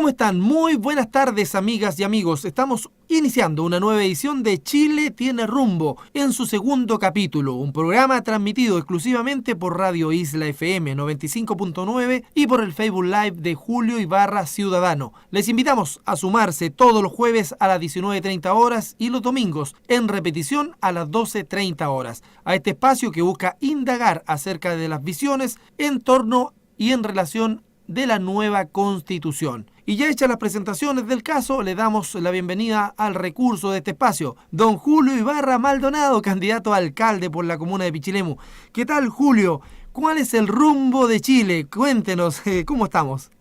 ¿Cómo están? Muy buenas tardes, amigas y amigos. Estamos iniciando una nueva edición de Chile tiene rumbo en su segundo capítulo, un programa transmitido exclusivamente por Radio Isla FM 95.9 y por el Facebook Live de Julio Ibarra Ciudadano. Les invitamos a sumarse todos los jueves a las 19:30 horas y los domingos en repetición a las 12:30 horas a este espacio que busca indagar acerca de las visiones en torno y en relación de la nueva Constitución. Y ya hechas las presentaciones del caso, le damos la bienvenida al recurso de este espacio, don Julio Ibarra Maldonado, candidato a alcalde por la comuna de Pichilemu. ¿Qué tal, Julio? ¿Cuál es el rumbo de Chile? Cuéntenos, ¿cómo estamos?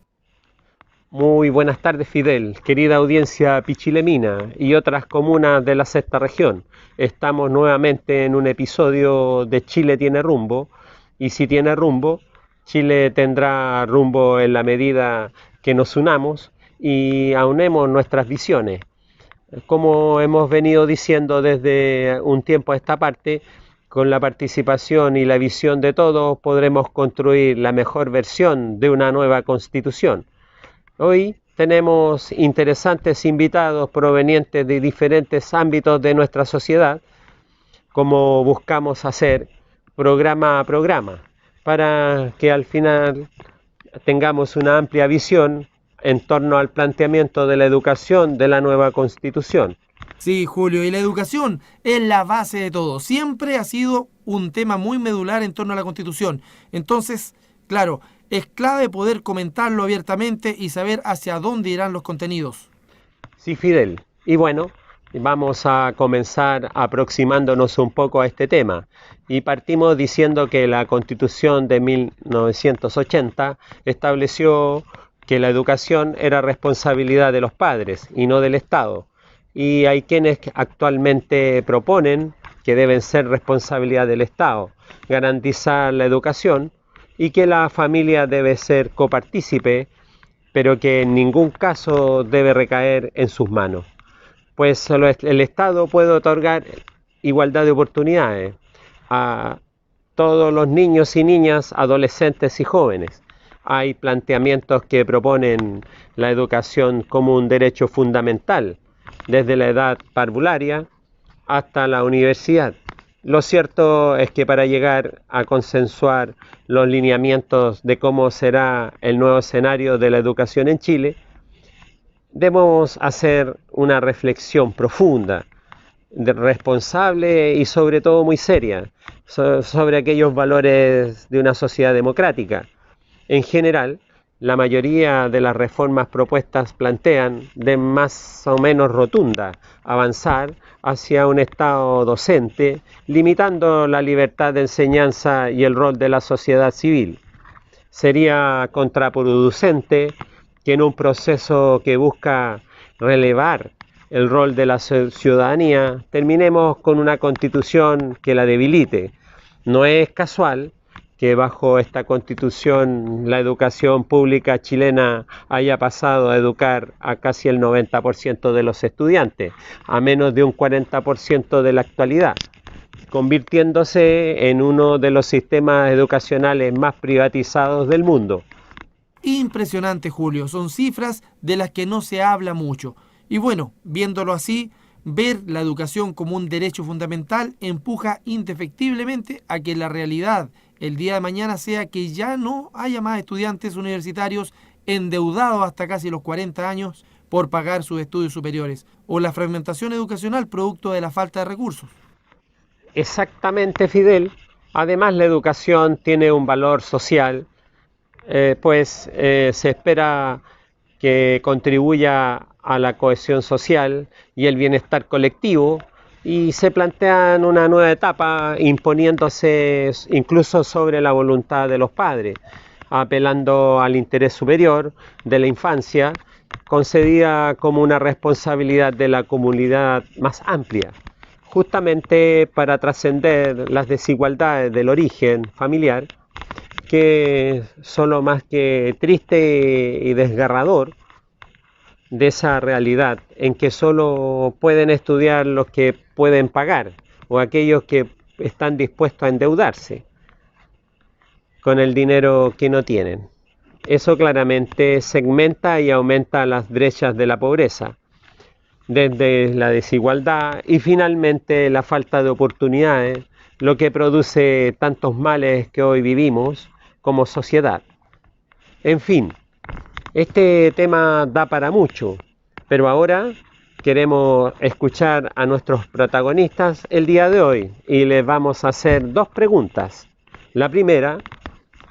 Muy buenas tardes, Fidel, querida audiencia pichilemina y otras comunas de la sexta región. Estamos nuevamente en un episodio de Chile tiene rumbo, y si tiene rumbo, Chile tendrá rumbo en la medida que nos unamos y aunemos nuestras visiones. Como hemos venido diciendo desde un tiempo a esta parte, con la participación y la visión de todos podremos construir la mejor versión de una nueva Constitución. Hoy tenemos interesantes invitados provenientes de diferentes ámbitos de nuestra sociedad, como buscamos hacer programa a programa, para que al final tengamos una amplia visión en torno al planteamiento de la educación de la nueva Constitución. Sí, Julio, y la educación es la base de todo. Siempre ha sido un tema muy medular en torno a la Constitución. Entonces, claro, es clave poder comentarlo abiertamente y saber hacia dónde irán los contenidos. Sí, Fidel. Y bueno, vamos a comenzar aproximándonos un poco a este tema. Y partimos diciendo que la Constitución de 1980 estableció que la educación era responsabilidad de los padres y no del Estado. Y hay quienes actualmente proponen que deben ser responsabilidad del Estado, garantizar la educación y que la familia debe ser copartícipe, pero que en ningún caso debe recaer en sus manos. Pues solo el Estado puede otorgar igualdad de oportunidades a todos los niños y niñas, adolescentes y jóvenes. Hay planteamientos que proponen la educación como un derecho fundamental, desde la edad parvularia hasta la universidad. Lo cierto es que para llegar a consensuar los lineamientos de cómo será el nuevo escenario de la educación en Chile, debemos hacer una reflexión profunda, responsable y sobre todo muy seria sobre aquellos valores de una sociedad democrática. En general, la mayoría de las reformas propuestas plantean de más o menos rotunda avanzar hacia un Estado docente, limitando la libertad de enseñanza y el rol de la sociedad civil. Sería contraproducente que en un proceso que busca relevar el rol de la ciudadanía, terminemos con una constitución que la debilite. No es casual que bajo esta constitución la educación pública chilena haya pasado a educar a casi el 90% de los estudiantes, a menos de un 40% de la actualidad, convirtiéndose en uno de los sistemas educacionales más privatizados del mundo. Impresionante, Julio. Son cifras de las que no se habla mucho. Y bueno, viéndolo así, ver la educación como un derecho fundamental empuja indefectiblemente a que la realidad el día de mañana sea que ya no haya más estudiantes universitarios endeudados hasta casi los 40 años por pagar sus estudios superiores, o la fragmentación educacional producto de la falta de recursos. Exactamente, Fidel. Además, la educación tiene un valor social, se espera que contribuya a la cohesión social y el bienestar colectivo, y se plantean una nueva etapa imponiéndose incluso sobre la voluntad de los padres, apelando al interés superior de la infancia, concedida como una responsabilidad de la comunidad más amplia, justamente para trascender las desigualdades del origen familiar, que son lo más que triste y desgarrador de esa realidad en que solo pueden estudiar los que pueden pagar o aquellos que están dispuestos a endeudarse con el dinero que no tienen. eso claramente segmenta y aumenta las brechas de la pobreza, desde la desigualdad y finalmente la falta de oportunidades, lo que produce tantos males que hoy vivimos como sociedad. En fin, este tema da para mucho, pero ahora queremos escuchar a nuestros protagonistas el día de hoy y les vamos a hacer dos preguntas. La primera: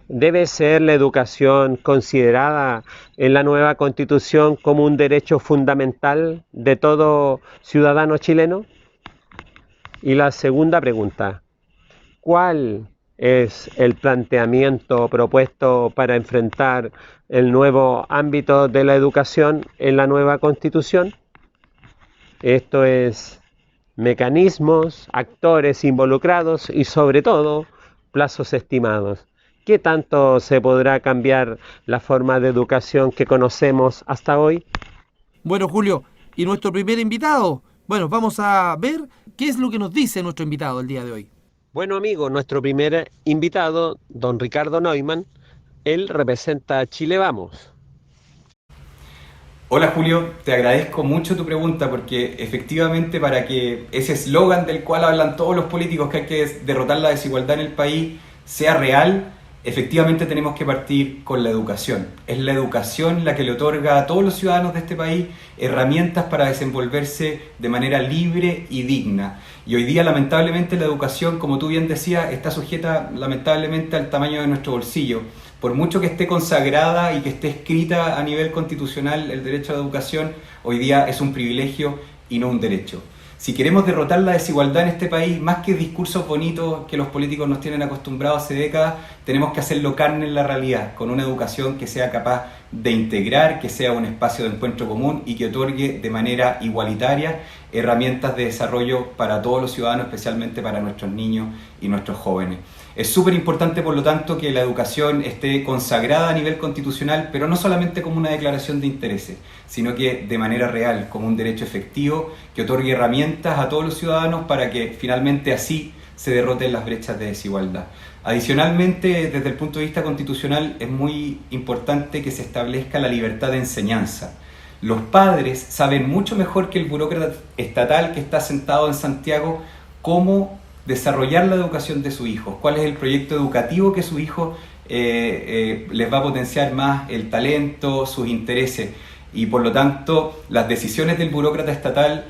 ¿debe ser la educación considerada en la nueva Constitución como un derecho fundamental de todo ciudadano chileno? Y la segunda pregunta: ¿cuál es el planteamiento propuesto para enfrentar el nuevo ámbito de la educación en la nueva Constitución? Esto es mecanismos, actores involucrados y sobre todo plazos estimados. ¿Qué tanto se podrá cambiar la forma de educación que conocemos hasta hoy? Bueno, Julio, ¿y nuestro primer invitado? Bueno, vamos a ver qué es lo que nos dice nuestro invitado el día de hoy. Bueno, amigo, nuestro primer invitado, don Ricardo Neumann, él representa a Chile Vamos. Hola Julio, te agradezco mucho tu pregunta porque efectivamente para que ese eslogan del cual hablan todos los políticos, que hay que derrotar la desigualdad en el país, sea real, efectivamente tenemos que partir con la educación. Es la educación la que le otorga a todos los ciudadanos de este país herramientas para desenvolverse de manera libre y digna. Y hoy día lamentablemente la educación, como tú bien decías, está sujeta lamentablemente al tamaño de nuestro bolsillo. Por mucho que esté consagrada y que esté escrita a nivel constitucional el derecho a la educación, hoy día es un privilegio y no un derecho. Si queremos derrotar la desigualdad en este país, más que discursos bonitos que los políticos nos tienen acostumbrados hace décadas, tenemos que hacerlo carne en la realidad, con una educación que sea capaz de integrar, que sea un espacio de encuentro común y que otorgue de manera igualitaria herramientas de desarrollo para todos los ciudadanos, especialmente para nuestros niños y nuestros jóvenes. Es súper importante, por lo tanto, que la educación esté consagrada a nivel constitucional, pero no solamente como una declaración de intereses, sino que de manera real, como un derecho efectivo que otorgue herramientas a todos los ciudadanos para que finalmente así se derroten las brechas de desigualdad. Adicionalmente, desde el punto de vista constitucional, es muy importante que se establezca la libertad de enseñanza. Los padres saben mucho mejor que el burócrata estatal que está sentado en Santiago cómo desarrollar la educación de su hijo, cuál es el proyecto educativo que su hijo les va a potenciar más el talento, sus intereses, y por lo tanto las decisiones del burócrata estatal,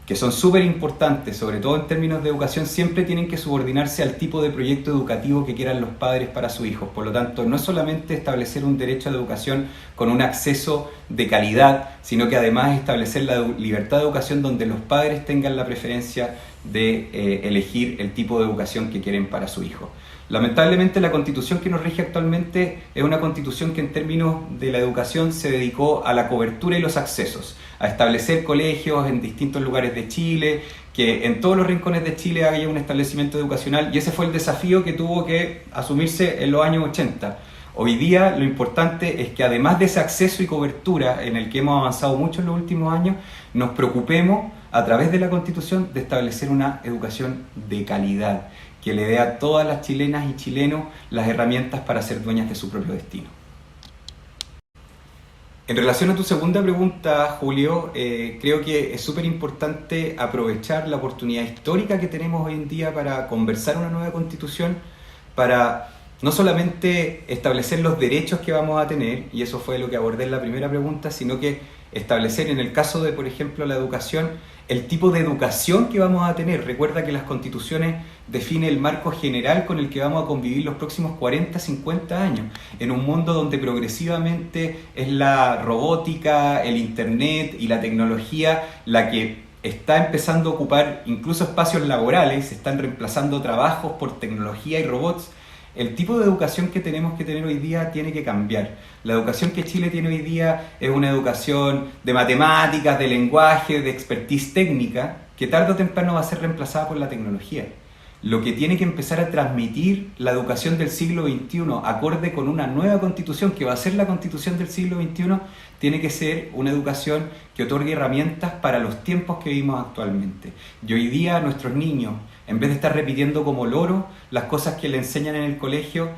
que son súper importantes, sobre todo en términos de educación, siempre tienen que subordinarse al tipo de proyecto educativo que quieran los padres para sus hijos. Por lo tanto, no es solamente establecer un derecho a la educación con un acceso de calidad, sino que además establecer la libertad de educación donde los padres tengan la preferencia de elegir el tipo de educación que quieren para su hijo. Lamentablemente la constitución que nos rige actualmente es una constitución que en términos de la educación se dedicó a la cobertura y los accesos, a establecer colegios en distintos lugares de Chile, que en todos los rincones de Chile haya un establecimiento educacional, y ese fue el desafío que tuvo que asumirse en los años 80. Hoy día lo importante es que además de ese acceso y cobertura en el que hemos avanzado mucho en los últimos años, nos preocupemos a través de la Constitución de establecer una educación de calidad, que le dé a todas las chilenas y chilenos las herramientas para ser dueñas de su propio destino. En relación a tu segunda pregunta, Julio, creo que es súper importante aprovechar la oportunidad histórica que tenemos hoy en día para conversar una nueva Constitución, para no solamente establecer los derechos que vamos a tener, y eso fue lo que abordé en la primera pregunta, sino que establecer en el caso de, por ejemplo, la educación, el tipo de educación que vamos a tener. Recuerda que las constituciones definen el marco general con el que vamos a convivir los próximos 40, 50 años, en un mundo donde progresivamente es la robótica, el internet y la tecnología la que está empezando a ocupar incluso espacios laborales, se están reemplazando trabajos por tecnología y robots. El tipo de educación que tenemos que tener hoy día tiene que cambiar. La educación que Chile tiene hoy día es una educación de matemáticas, de lenguaje, de expertise técnica, que tarde o temprano va a ser reemplazada por la tecnología. Lo que tiene que empezar a transmitir la educación del siglo XXI, acorde con una nueva constitución, que va a ser la constitución del siglo XXI, tiene que ser una educación que otorgue herramientas para los tiempos que vivimos actualmente. Y hoy día nuestros niños, en vez de estar repitiendo como loro las cosas que le enseñan en el colegio,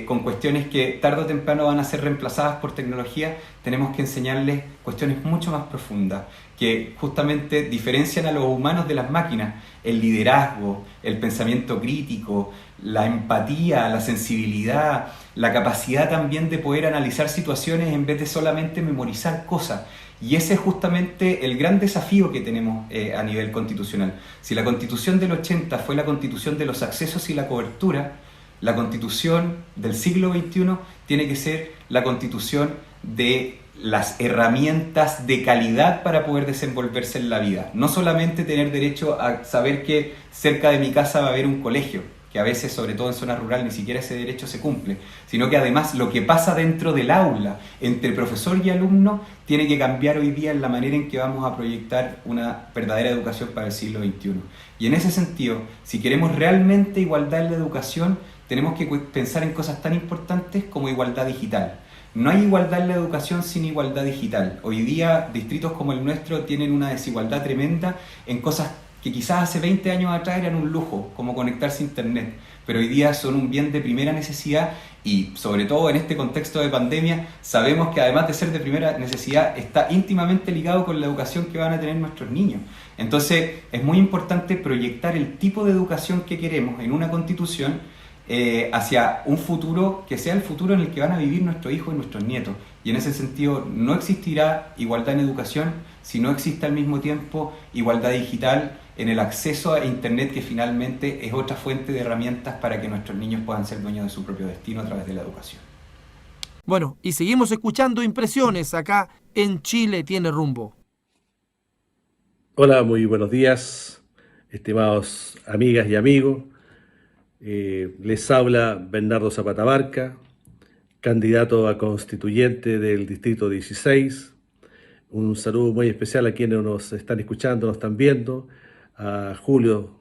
con cuestiones que tarde o temprano van a ser reemplazadas por tecnología, tenemos que enseñarles cuestiones mucho más profundas, que justamente diferencian a los humanos de las máquinas: el liderazgo, el pensamiento crítico, la empatía, la sensibilidad, la capacidad también de poder analizar situaciones en vez de solamente memorizar cosas. Y ese es justamente el gran desafío que tenemos a nivel constitucional. Si la Constitución del 80 fue la Constitución de los accesos y la cobertura, la Constitución del siglo XXI tiene que ser la Constitución de las herramientas de calidad para poder desenvolverse en la vida. No solamente tener derecho a saber que cerca de mi casa va a haber un colegio, que a veces, sobre todo en zona rural, ni siquiera ese derecho se cumple, sino que además lo que pasa dentro del aula, entre profesor y alumno, tiene que cambiar hoy día en la manera en que vamos a proyectar una verdadera educación para el siglo XXI. Y en ese sentido, si queremos realmente igualdad en la educación, tenemos que pensar en cosas tan importantes como igualdad digital. No hay igualdad en la educación sin igualdad digital. Hoy día distritos como el nuestro tienen una desigualdad tremenda en cosas que quizás hace 20 años atrás eran un lujo, como conectarse a internet, pero hoy día son un bien de primera necesidad y sobre todo en este contexto de pandemia sabemos que además de ser de primera necesidad está íntimamente ligado con la educación que van a tener nuestros niños. Entonces es muy importante proyectar el tipo de educación que queremos en una constitución hacia un futuro que sea el futuro en el que van a vivir nuestros hijos y nuestros nietos. Y en ese sentido no existirá igualdad en educación si no existe al mismo tiempo igualdad digital en el acceso a internet, que finalmente es otra fuente de herramientas para que nuestros niños puedan ser dueños de su propio destino a través de la educación. Bueno, y seguimos escuchando impresiones acá en Chile tiene rumbo. Hola, muy buenos días, estimados amigas y amigos. Les habla Bernardo Zapata Barca, candidato a constituyente del Distrito 16. Un saludo muy especial a quienes nos están escuchando, nos están viendo, a Julio,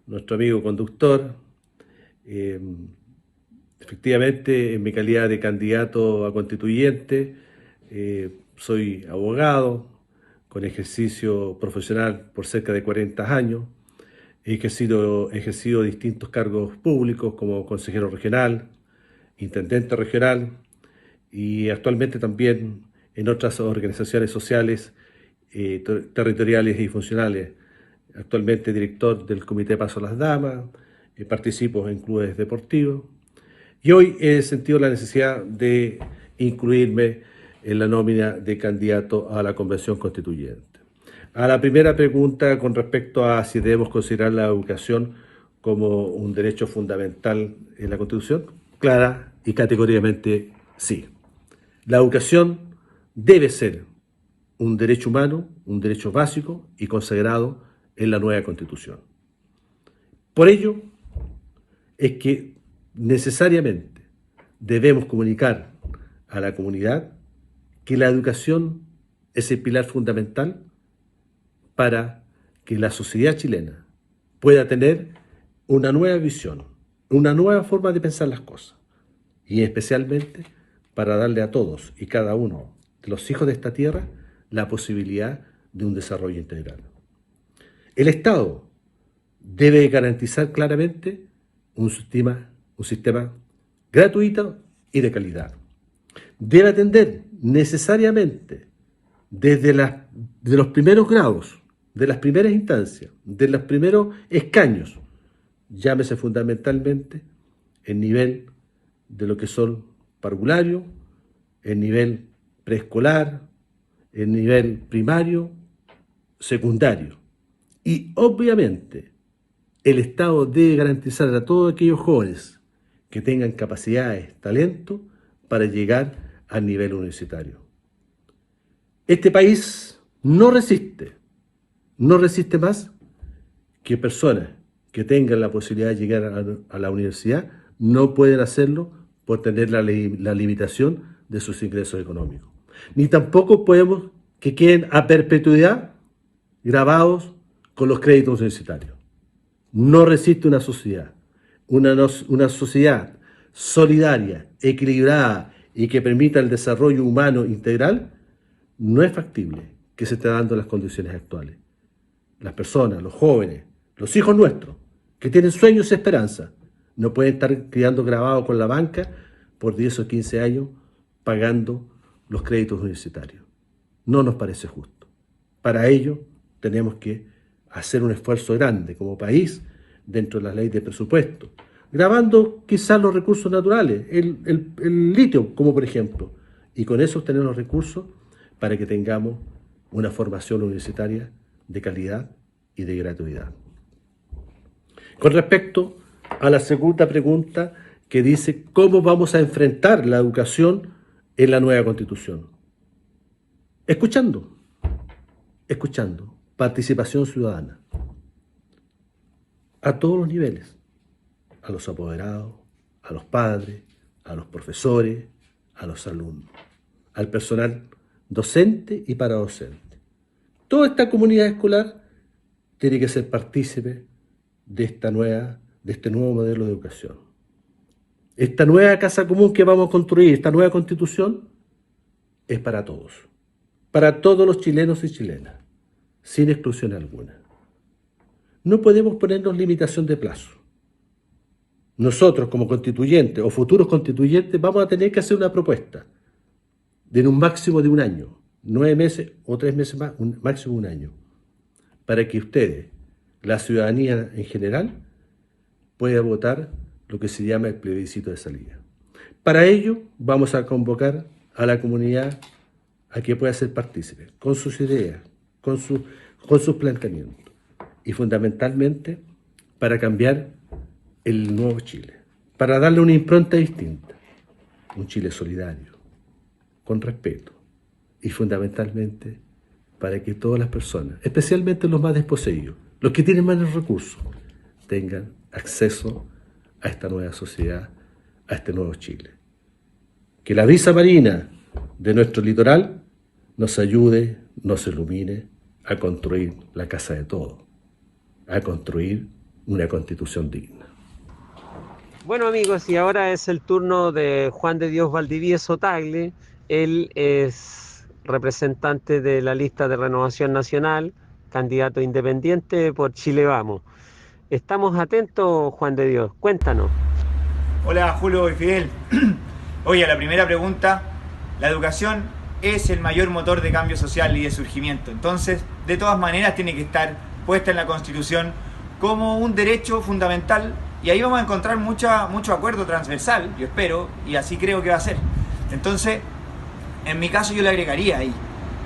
nuestro amigo conductor. Efectivamente, en mi calidad de candidato a constituyente, soy abogado con ejercicio profesional por cerca de 40 años. He ejercido distintos cargos públicos como consejero regional, intendente regional y actualmente también en otras organizaciones sociales, territoriales y funcionales. Actualmente director del Comité Paso a las Damas, participo en clubes deportivos y hoy he sentido la necesidad de incluirme en la nómina de candidato a la Convención Constituyente. A la primera pregunta con respecto a si debemos considerar la educación como un derecho fundamental en la Constitución, clara y categóricamente sí. La educación debe ser un derecho humano, un derecho básico y consagrado en la nueva Constitución. Por ello es que necesariamente debemos comunicar a la comunidad que la educación es el pilar fundamental para que la sociedad chilena pueda tener una nueva visión, una nueva forma de pensar las cosas, y especialmente para darle a todos y cada uno de los hijos de esta tierra la posibilidad de un desarrollo integral. El Estado debe garantizar claramente un sistema gratuito y de calidad. Debe atender necesariamente desde los primeros grados, de las primeras instancias, de los primeros escaños, llámese fundamentalmente el nivel de lo que son parvulario, el nivel preescolar, el nivel primario, secundario. Y obviamente el Estado debe garantizar a todos aquellos jóvenes que tengan capacidades, talento para llegar al nivel universitario. Este país no resiste más que personas que tengan la posibilidad de llegar a la universidad no pueden hacerlo por tener la limitación de sus ingresos económicos. Ni tampoco podemos que queden a perpetuidad grabados con los créditos universitarios. No resiste una sociedad, una sociedad solidaria, equilibrada y que permita el desarrollo humano integral. No es factible que se esté dando en las condiciones actuales. Las personas, los jóvenes, los hijos nuestros, que tienen sueños y esperanzas, No pueden estar quedando grabados con la banca por 10 o 15 años pagando los créditos universitarios. No nos parece justo. Para ello tenemos que hacer un esfuerzo grande como país dentro de la ley de presupuesto, grabando quizás los recursos naturales, el litio como por ejemplo, y con eso obtener los recursos para que tengamos una formación universitaria de calidad y de gratuidad. Con respecto a la segunda pregunta que dice cómo vamos a enfrentar la educación en la nueva Constitución. Escuchando, participación ciudadana, a todos los niveles, a los apoderados, a los padres, a los profesores, a los alumnos, al personal docente y paradocente. Toda esta comunidad escolar tiene que ser partícipe de este nuevo modelo de educación. Esta nueva casa común que vamos a construir, esta nueva Constitución, es para todos los chilenos y chilenas, sin exclusión alguna. No podemos ponernos limitación de plazo. Nosotros como constituyentes o futuros constituyentes vamos a tener que hacer una propuesta de un máximo de un año, 9 meses o 3 meses más, máximo un año, para que ustedes, la ciudadanía en general, pueda votar lo que se llama el plebiscito de salida. Para ello vamos a convocar a la comunidad a que pueda ser partícipe, con sus ideas, con sus planteamientos, y fundamentalmente para cambiar el nuevo Chile, para darle una impronta distinta, un Chile solidario, con respeto, y fundamentalmente para que todas las personas, especialmente los más desposeídos, los que tienen menos recursos, tengan acceso a esta nueva sociedad, a este nuevo Chile. Que la brisa marina de nuestro litoral nos ayude, nos ilumine a construir la casa de todos, a construir una Constitución digna. Bueno amigos, y ahora es el turno de Juan de Dios Valdivieso Tagle. Él es representante de la lista de Renovación Nacional, candidato independiente por Chile Vamos. Estamos atentos, Juan de Dios, cuéntanos. Hola Julio y Fidel. Oye, a la primera pregunta, la educación es el mayor motor de cambio social y de surgimiento. Entonces, de todas maneras, tiene que estar puesta en la Constitución como un derecho fundamental, y ahí vamos a encontrar mucho acuerdo transversal, yo espero, y así creo que va a ser. Entonces, en mi caso yo le agregaría ahí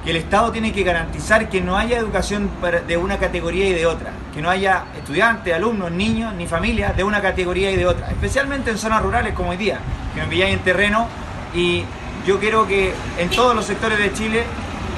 que el Estado tiene que garantizar que no haya educación de una categoría y de otra, que no haya estudiantes, alumnos, niños ni familias de una categoría y de otra, especialmente en zonas rurales como hoy día, que me pilláis en terreno, y yo quiero que en todos los sectores de Chile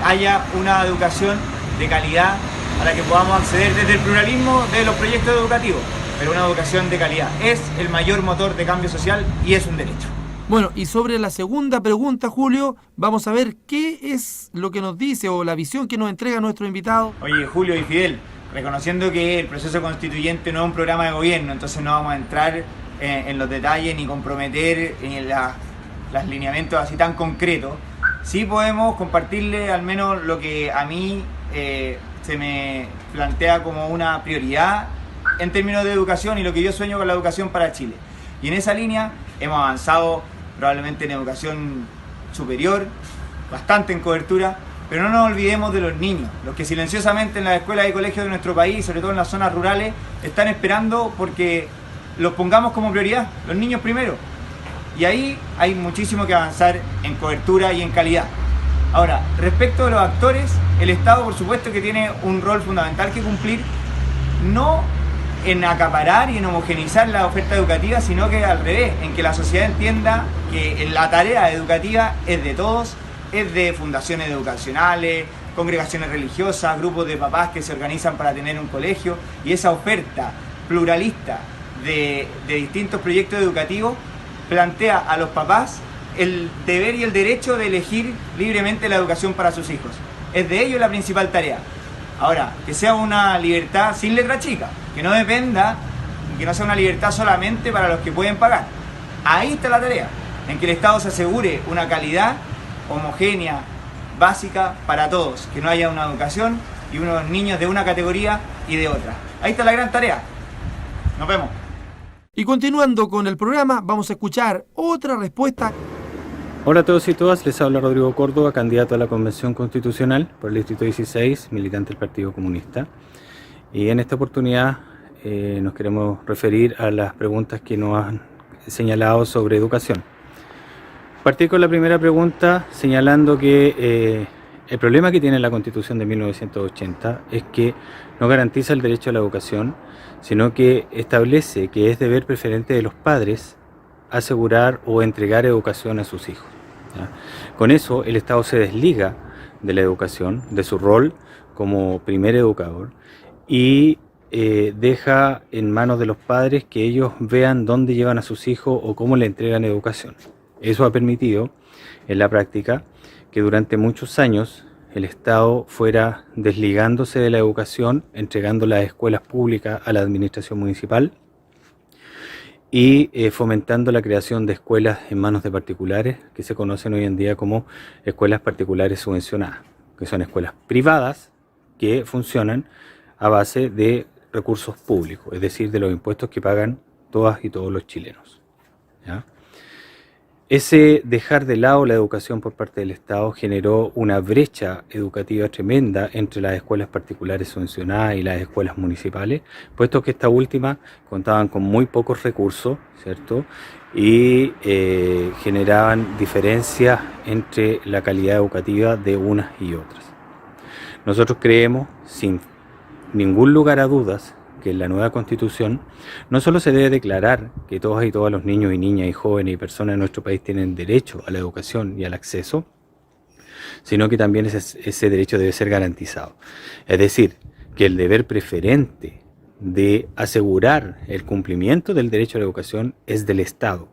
haya una educación de calidad para que podamos acceder desde el pluralismo de los proyectos educativos, pero una educación de calidad es el mayor motor de cambio social y es un derecho. Bueno, y sobre la segunda pregunta, Julio, vamos a ver qué es lo que nos dice o la visión que nos entrega nuestro invitado. Oye, Julio y Fidel, reconociendo que el proceso constituyente no es un programa de gobierno, entonces no vamos a entrar en los detalles ni comprometer en los lineamientos así tan concretos, sí podemos compartirle al menos lo que a mí se me plantea como una prioridad en términos de educación y lo que yo sueño con la educación para Chile. Y en esa línea hemos avanzado probablemente en educación superior, bastante en cobertura, pero no nos olvidemos de los niños, los que silenciosamente en las escuelas y colegios de nuestro país, sobre todo en las zonas rurales, están esperando porque los pongamos como prioridad, los niños primero. Y ahí hay muchísimo que avanzar en cobertura y en calidad. Ahora, respecto de los actores, el Estado por supuesto que tiene un rol fundamental que cumplir, no en acaparar y en homogeneizar la oferta educativa, sino que al revés, en que la sociedad entienda que la tarea educativa es de todos, es de fundaciones educacionales, congregaciones religiosas, grupos de papás que se organizan para tener un colegio, y esa oferta pluralista de distintos proyectos educativos plantea a los papás el deber y el derecho de elegir libremente la educación para sus hijos. Es de ellos la principal tarea. Ahora, que sea una libertad sin letra chica, que no dependa, que no sea una libertad solamente para los que pueden pagar. Ahí está la tarea, en que el Estado se asegure una calidad homogénea, básica para todos, que no haya una educación y unos niños de una categoría y de otra. Ahí está la gran tarea. Nos vemos. Y continuando con el programa, vamos a escuchar otra respuesta. Hola a todos y todas, les habla Rodrigo Córdoba, candidato a la Convención Constitucional por el Distrito 16, militante del Partido Comunista. Y en esta oportunidad nos queremos referir a las preguntas que nos han señalado sobre educación. Partir con la primera pregunta señalando que el problema que tiene la Constitución de 1980 es que no garantiza el derecho a la educación, sino que establece que es deber preferente de los padres asegurar o entregar educación a sus hijos, ¿ya? Con eso el Estado se desliga de la educación, de su rol como primer educador, y deja en manos de los padres que ellos vean dónde llevan a sus hijos o cómo le entregan educación. Eso ha permitido en la práctica que durante muchos años el Estado fuera desligándose de la educación, entregando las escuelas públicas a la administración municipal y fomentando la creación de escuelas en manos de particulares que se conocen hoy en día como escuelas particulares subvencionadas, que son escuelas privadas que funcionan a base de recursos públicos, es decir, de los impuestos que pagan todas y todos los chilenos, ¿ya? Ese dejar de lado la educación por parte del Estado generó una brecha educativa tremenda entre las escuelas particulares subvencionadas y las escuelas municipales, puesto que estas últimas contaban con muy pocos recursos, ¿cierto? Y generaban diferencias entre la calidad educativa de unas y otras. Nosotros creemos, sin ningún lugar a dudas, que en la nueva Constitución no solo se debe declarar que todas y todos los niños y niñas y jóvenes y personas de nuestro país tienen derecho a la educación y al acceso, sino que también ese derecho debe ser garantizado. Es decir, que el deber preferente de asegurar el cumplimiento del derecho a la educación es del Estado,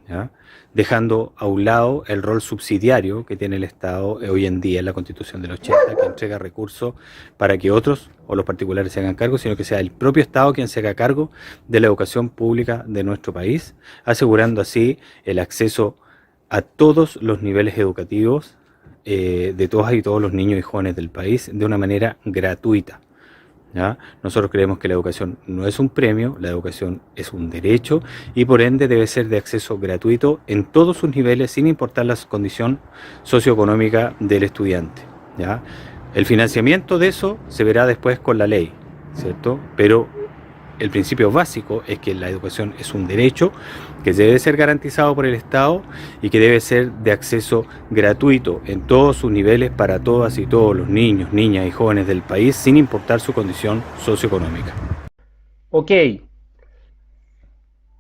¿ya? Dejando a un lado el rol subsidiario que tiene el Estado hoy en día en la Constitución del 80, que entrega recursos para que otros o los particulares se hagan cargo, sino que sea el propio Estado quien se haga cargo de la educación pública de nuestro país, asegurando así el acceso a todos los niveles educativos de todas y todos los niños y jóvenes del país de una manera gratuita, ¿ya? Nosotros creemos que la educación no es un premio, la educación es un derecho y por ende debe ser de acceso gratuito en todos sus niveles sin importar la condición socioeconómica del estudiante, ¿ya? El financiamiento de eso se verá después con la ley, ¿cierto? Pero el principio básico es que la educación es un derecho que debe ser garantizado por el Estado y que debe ser de acceso gratuito en todos sus niveles para todas y todos los niños, niñas y jóvenes del país, sin importar su condición socioeconómica. Ok,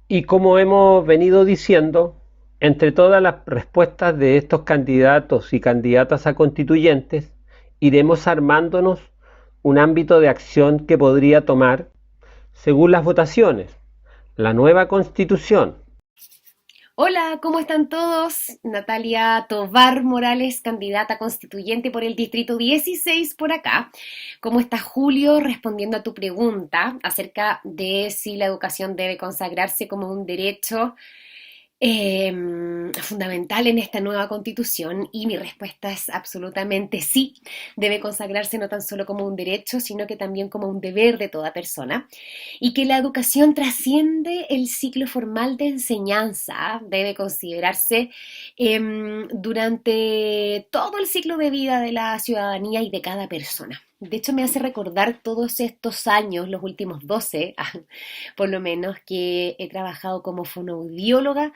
y como hemos venido diciendo, entre todas las respuestas de estos candidatos y candidatas a constituyentes, iremos armándonos un ámbito de acción que podría tomar, según las votaciones, la nueva Constitución. Hola, ¿cómo están todos? Natalia Tovar Morales, candidata constituyente por el Distrito 16 por acá. ¿Cómo está Julio? Respondiendo a tu pregunta acerca de si la educación debe consagrarse como un derecho fundamental en esta nueva constitución, y mi respuesta es absolutamente sí. Debe consagrarse no tan solo como un derecho, sino que también como un deber de toda persona, y que la educación trasciende el ciclo formal de enseñanza. Debe considerarse durante todo el ciclo de vida de la ciudadanía y de cada persona. De hecho, me hace recordar todos estos años, los últimos 12, por lo menos, que he trabajado como fonoaudióloga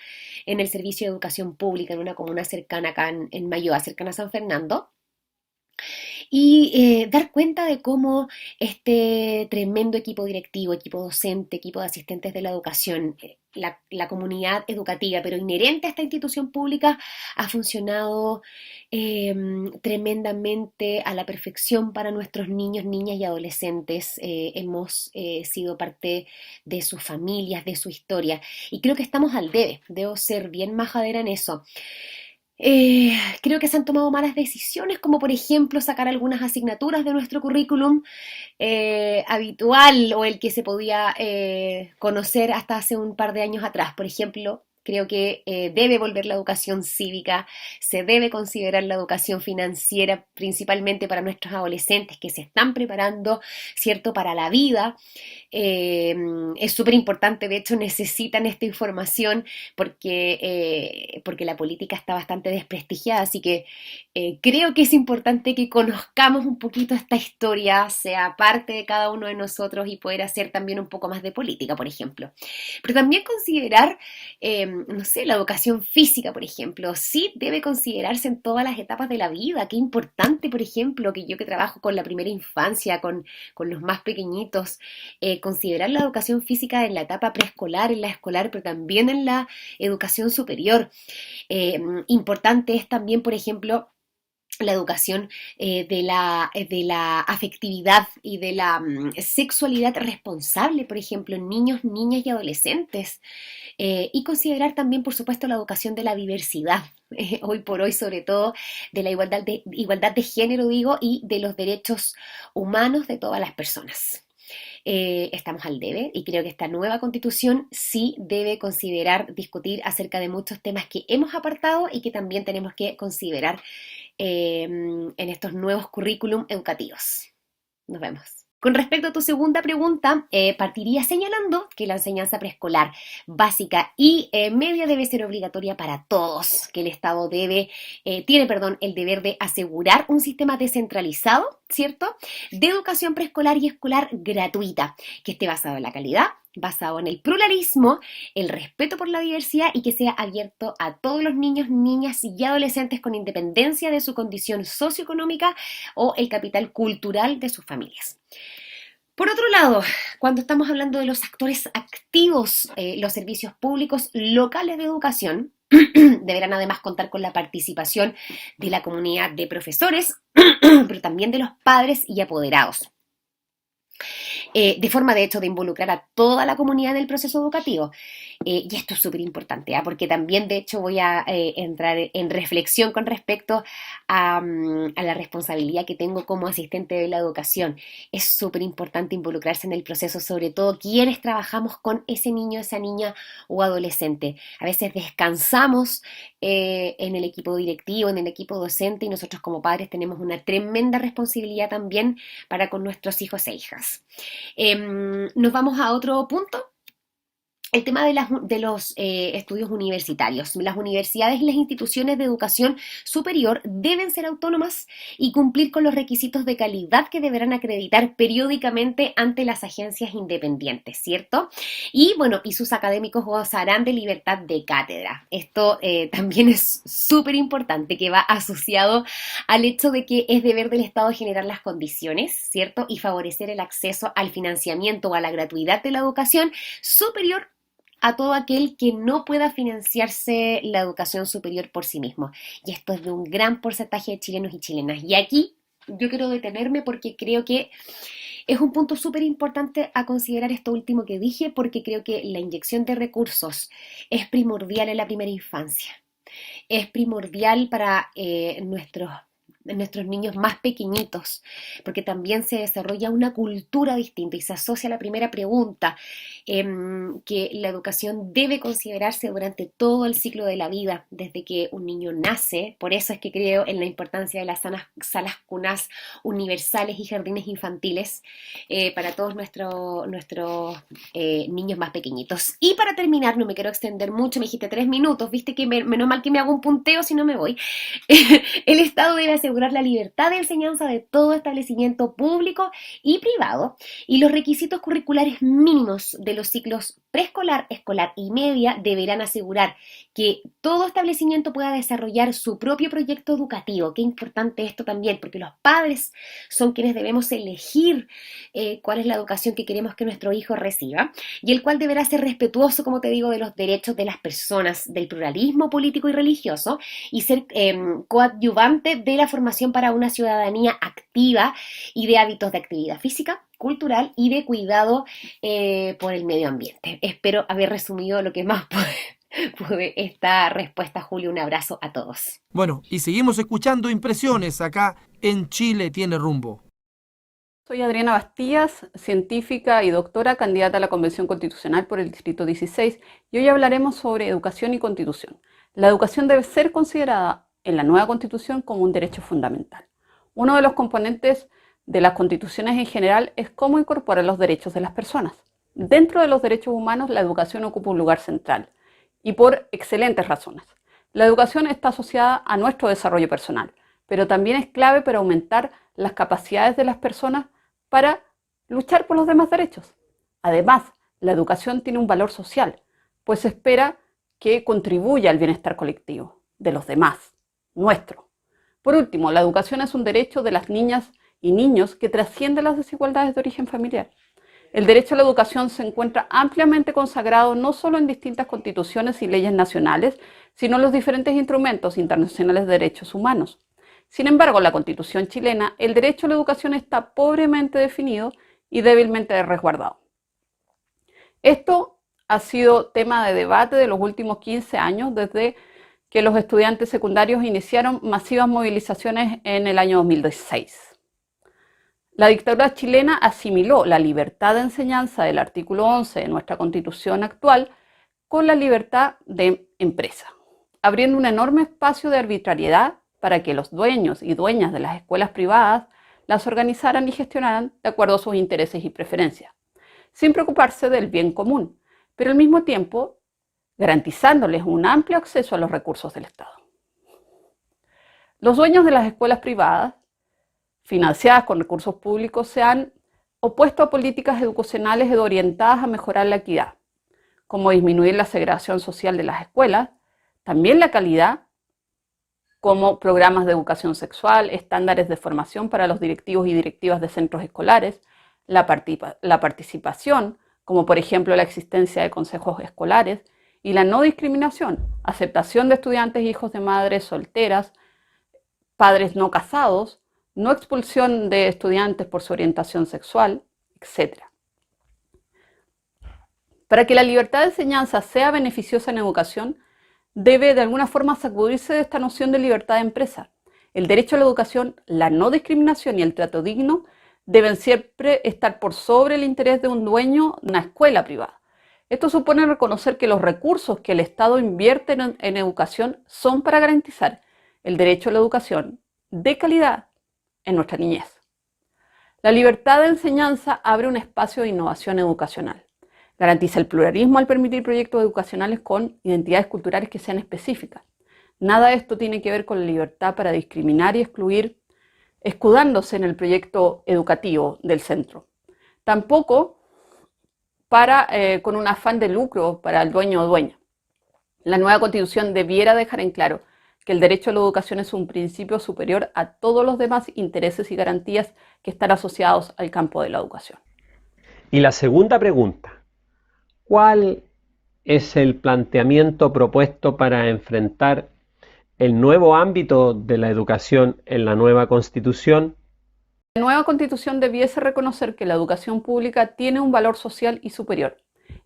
en el Servicio de Educación Pública en una comuna cercana acá en Mayoa, cercana a San Fernando. Y dar cuenta de cómo este tremendo equipo directivo, equipo docente, equipo de asistentes de la educación, la comunidad educativa, pero inherente a esta institución pública, ha funcionado tremendamente a la perfección para nuestros niños, niñas y adolescentes. Hemos sido parte de sus familias, de su historia, y creo que estamos al debe. Debo ser bien majadera en eso. Creo que se han tomado malas decisiones, como por ejemplo sacar algunas asignaturas de nuestro currículum habitual, o el que se podía conocer hasta hace un par de años atrás. Por ejemplo, Creo que debe volver la educación cívica, se debe considerar la educación financiera, principalmente para nuestros adolescentes que se están preparando, ¿cierto?, para la vida. Es súper importante, de hecho necesitan esta información porque la política está bastante desprestigiada, así que creo que es importante que conozcamos un poquito esta historia, sea parte de cada uno de nosotros y poder hacer también un poco más de política, por ejemplo. Pero también considerar no sé, la educación física, por ejemplo, sí debe considerarse en todas las etapas de la vida. Qué importante, por ejemplo, que yo que trabajo con la primera infancia, con los más pequeñitos, considerar la educación física en la etapa preescolar, en la escolar, pero también en la educación superior. Importante es también, por ejemplo, la educación de la afectividad y de la sexualidad responsable, por ejemplo, en niños, niñas y adolescentes. Y considerar también, por supuesto, la educación de la diversidad, hoy por hoy, sobre todo, de la igualdad de género, digo, y de los derechos humanos de todas las personas. Estamos al debe y creo que esta nueva constitución sí debe considerar, discutir acerca de muchos temas que hemos apartado y que también tenemos que considerar en estos nuevos currículum educativos. Nos vemos. Con respecto a tu segunda pregunta, partiría señalando que la enseñanza preescolar básica y media debe ser obligatoria para todos, que el Estado tiene el deber de asegurar un sistema descentralizado, ¿cierto?, de educación preescolar y escolar gratuita, que esté basado en la calidad, basado en el pluralismo, el respeto por la diversidad y que sea abierto a todos los niños, niñas y adolescentes con independencia de su condición socioeconómica o el capital cultural de sus familias. Por otro lado, cuando estamos hablando de los actores activos, los servicios públicos locales de educación deberán además contar con la participación de la comunidad de profesores, pero también de los padres y apoderados. De forma de hecho de involucrar a toda la comunidad en el proceso educativo. Y esto es súper importante, porque también de hecho voy a entrar en reflexión con respecto a la responsabilidad que tengo como asistente de la educación. Es súper importante involucrarse en el proceso, sobre todo quienes trabajamos con ese niño, esa niña o adolescente. A veces descansamos en el equipo directivo, en el equipo docente, y nosotros como padres tenemos una tremenda responsabilidad también para con nuestros hijos e hijas. Nos vamos a otro punto. El tema de los estudios universitarios. Las universidades y las instituciones de educación superior deben ser autónomas y cumplir con los requisitos de calidad que deberán acreditar periódicamente ante las agencias independientes, ¿cierto? Y bueno, y sus académicos gozarán de libertad de cátedra. Esto también es súper importante, que va asociado al hecho de que es deber del Estado generar las condiciones, ¿cierto? Y favorecer el acceso al financiamiento o a la gratuidad de la educación superior a todo aquel que no pueda financiarse la educación superior por sí mismo. Y esto es de un gran porcentaje de chilenos y chilenas. Y aquí yo quiero detenerme porque creo que es un punto súper importante a considerar esto último que dije, porque creo que la inyección de recursos es primordial en la primera infancia. Es primordial para nuestros niños más pequeñitos, porque también se desarrolla una cultura distinta y se asocia a la primera pregunta, que la educación debe considerarse durante todo el ciclo de la vida, desde que un niño nace. Por eso es que creo en la importancia de las salas cunas universales y jardines infantiles para todos nuestros niños más pequeñitos. Y para terminar, no me quiero extender mucho, me dijiste 3 minutos, viste que menos mal que me hago un punteo si no me voy. El Estado debe asegurar la libertad de enseñanza de todo establecimiento público y privado, y los requisitos curriculares mínimos de los ciclos preescolar, escolar y media deberán asegurar que todo establecimiento pueda desarrollar su propio proyecto educativo. Qué importante esto también, porque los padres son quienes debemos elegir cuál es la educación que queremos que nuestro hijo reciba, y el cual deberá ser respetuoso, como te digo, de los derechos de las personas, del pluralismo político y religioso, y ser coadyuvante de la formación para una ciudadanía activa y de hábitos de actividad física, cultural y de cuidado por el medio ambiente. Espero haber resumido lo que más pude esta respuesta, Julio. Un abrazo a todos. Bueno, y seguimos escuchando impresiones acá en Chile Tiene Rumbo. Soy Adriana Bastías, científica y doctora candidata a la Convención Constitucional por el Distrito 16 y hoy hablaremos sobre educación y constitución. La educación debe ser considerada en la nueva Constitución como un derecho fundamental. Uno de los componentes de las constituciones en general es cómo incorporar los derechos de las personas. Dentro de los derechos humanos, la educación ocupa un lugar central y por excelentes razones. La educación está asociada a nuestro desarrollo personal, pero también es clave para aumentar las capacidades de las personas para luchar por los demás derechos. Además, la educación tiene un valor social, pues se espera que contribuya al bienestar colectivo de los demás, nuestro. Por último, la educación es un derecho de las niñas y niños que trasciende las desigualdades de origen familiar. El derecho a la educación se encuentra ampliamente consagrado no solo en distintas constituciones y leyes nacionales, sino en los diferentes instrumentos internacionales de derechos humanos. Sin embargo, en la Constitución chilena, el derecho a la educación está pobremente definido y débilmente resguardado. Esto ha sido tema de debate de los últimos 15 años, desde que los estudiantes secundarios iniciaron masivas movilizaciones en el año 2016. La dictadura chilena asimiló la libertad de enseñanza del artículo 11 de nuestra Constitución actual con la libertad de empresa, abriendo un enorme espacio de arbitrariedad para que los dueños y dueñas de las escuelas privadas las organizaran y gestionaran de acuerdo a sus intereses y preferencias, sin preocuparse del bien común, pero al mismo tiempo garantizándoles un amplio acceso a los recursos del Estado. Los dueños de las escuelas privadas, financiadas con recursos públicos, se han opuesto a políticas educacionales orientadas a mejorar la equidad, como disminuir la segregación social de las escuelas, también la calidad, como programas de educación sexual, estándares de formación para los directivos y directivas de centros escolares, la participación, como por ejemplo la existencia de consejos escolares, y la no discriminación, aceptación de estudiantes hijos de madres solteras, padres no casados, no expulsión de estudiantes por su orientación sexual, etc. Para que la libertad de enseñanza sea beneficiosa en educación, debe de alguna forma sacudirse de esta noción de libertad de empresa. El derecho a la educación, la no discriminación y el trato digno deben siempre estar por sobre el interés de un dueño de una escuela privada. Esto supone reconocer que los recursos que el Estado invierte en educación son para garantizar el derecho a la educación de calidad en nuestra niñez. La libertad de enseñanza abre un espacio de innovación educacional. Garantiza el pluralismo al permitir proyectos educacionales con identidades culturales que sean específicas. Nada de esto tiene que ver con la libertad para discriminar y excluir, escudándose en el proyecto educativo del centro. Tampoco con un afán de lucro para el dueño o dueña. La nueva Constitución debiera dejar en claro que el derecho a la educación es un principio superior a todos los demás intereses y garantías que están asociados al campo de la educación. Y la segunda pregunta: ¿cuál es el planteamiento propuesto para enfrentar el nuevo ámbito de la educación en la nueva Constitución? La nueva Constitución debiese reconocer que la educación pública tiene un valor social y superior,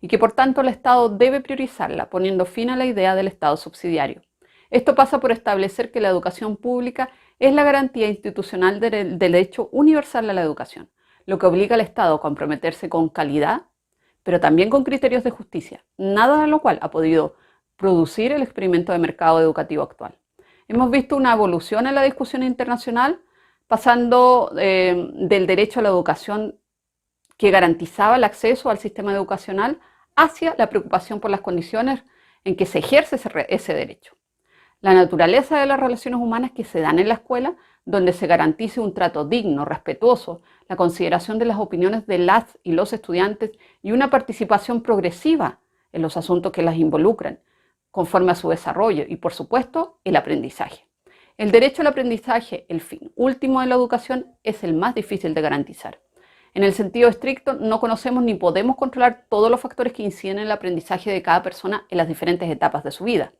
y que por tanto el Estado debe priorizarla, poniendo fin a la idea del Estado subsidiario. Esto pasa por establecer que la educación pública es la garantía institucional del derecho universal a la educación, lo que obliga al Estado a comprometerse con calidad, pero también con criterios de justicia, nada de lo cual ha podido producir el experimento de mercado educativo actual. Hemos visto una evolución en la discusión internacional, pasando del derecho a la educación que garantizaba el acceso al sistema educacional hacia la preocupación por las condiciones en que se ejerce ese derecho. La naturaleza de las relaciones humanas que se dan en la escuela, donde se garantice un trato digno, respetuoso, la consideración de las opiniones de las y los estudiantes y una participación progresiva en los asuntos que las involucran, conforme a su desarrollo y, por supuesto, el aprendizaje. El derecho al aprendizaje, el fin último de la educación, es el más difícil de garantizar. En el sentido estricto, no conocemos ni podemos controlar todos los factores que inciden en el aprendizaje de cada persona en las diferentes etapas de su vida,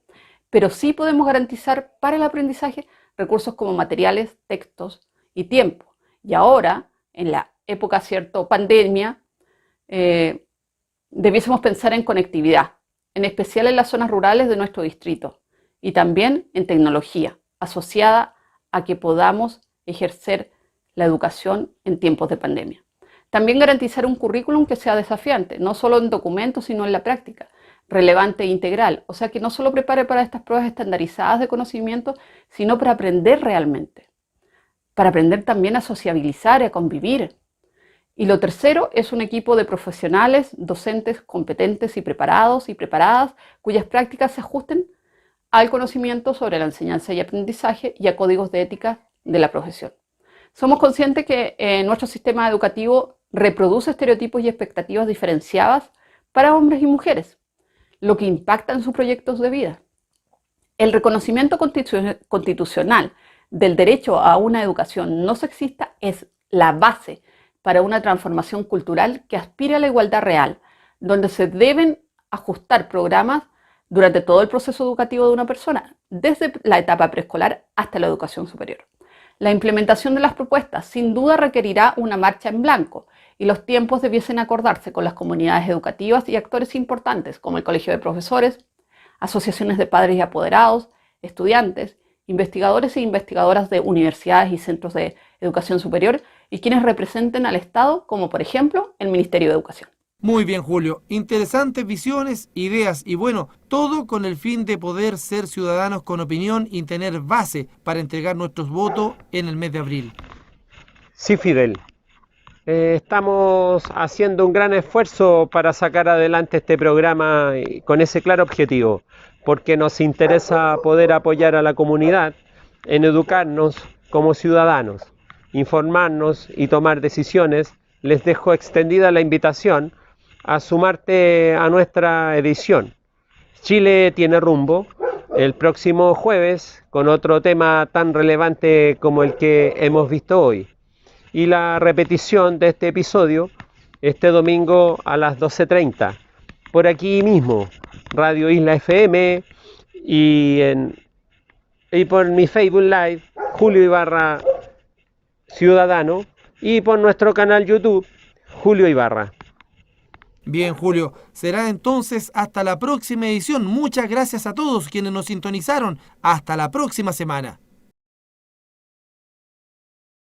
pero sí podemos garantizar para el aprendizaje recursos como materiales, textos y tiempo. Y ahora, en la época, pandemia, debiésemos pensar en conectividad, en especial en las zonas rurales de nuestro distrito, y también en tecnología, asociada a que podamos ejercer la educación en tiempos de pandemia. También garantizar un currículum que sea desafiante, no solo en documentos, sino en la práctica, relevante e integral. O sea, que no solo prepare para estas pruebas estandarizadas de conocimiento, sino para aprender realmente, para aprender también a sociabilizar y a convivir. Y lo tercero es un equipo de profesionales, docentes competentes y preparados y preparadas, cuyas prácticas se ajusten al conocimiento sobre la enseñanza y aprendizaje y a códigos de ética de la profesión. Somos conscientes que nuestro sistema educativo reproduce estereotipos y expectativas diferenciadas para hombres y mujeres, lo que impacta en sus proyectos de vida. El reconocimiento constitucional del derecho a una educación no sexista es la base para una transformación cultural que aspire a la igualdad real, donde se deben ajustar programas durante todo el proceso educativo de una persona, desde la etapa preescolar hasta la educación superior. La implementación de las propuestas sin duda requerirá una marcha en blanco y los tiempos debiesen acordarse con las comunidades educativas y actores importantes como el Colegio de Profesores, asociaciones de padres y apoderados, estudiantes, investigadores e investigadoras de universidades y centros de educación superior y quienes representen al Estado, como por ejemplo el Ministerio de Educación. Muy bien, Julio. Interesantes visiones, ideas y bueno, todo con el fin de poder ser ciudadanos con opinión y tener base para entregar nuestros votos en el mes de abril. Sí, Fidel. Estamos haciendo un gran esfuerzo para sacar adelante este programa con ese claro objetivo, porque nos interesa poder apoyar a la comunidad en educarnos como ciudadanos, informarnos y tomar decisiones. Les dejo extendida la invitación a sumarte a nuestra edición. Chile tiene rumbo, el próximo jueves con otro tema tan relevante como el que hemos visto hoy. Y la repetición de este episodio este domingo a las 12:30, por aquí mismo, Radio Isla FM y por mi Facebook Live, Julio Ibarra Ciudadano, y por nuestro canal YouTube, Julio Ibarra. Bien, Julio, será entonces hasta la próxima edición. Muchas gracias a todos quienes nos sintonizaron. Hasta la próxima semana.